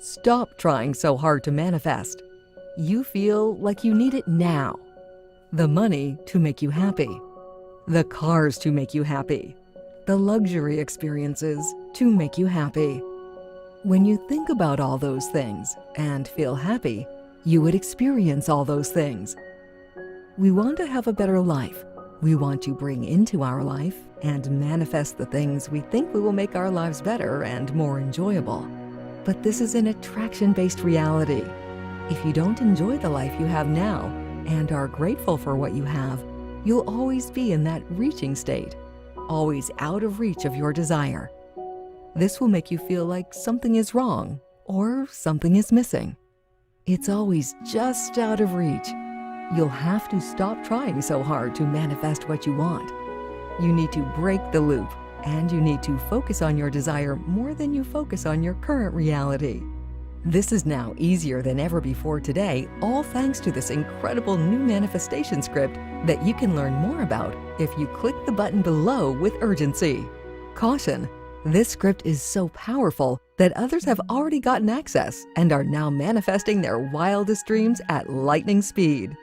Stop trying so hard to manifest. You feel like you need it now. The money to make you happy. The cars to make you happy. The luxury experiences to make you happy. When you think about all those things and feel happy, you would experience all those things. We want to have a better life. We want to bring into our life and manifest the things we think will make our lives better and more enjoyable. But this is an attraction-based reality. If you don't enjoy the life you have now and are grateful for what you have, you'll always be in that reaching state, always out of reach of your desire. This will make you feel like something is wrong or something is missing. It's always just out of reach. You'll have to stop trying so hard to manifest what you want. You need to break the loop, and you need to focus on your desire more than you focus on your current reality. This is now easier than ever before today, all thanks to this incredible new manifestation script that you can learn more about if you click the button below with urgency. Caution: this script is so powerful that others have already gotten access and are now manifesting their wildest dreams at lightning speed.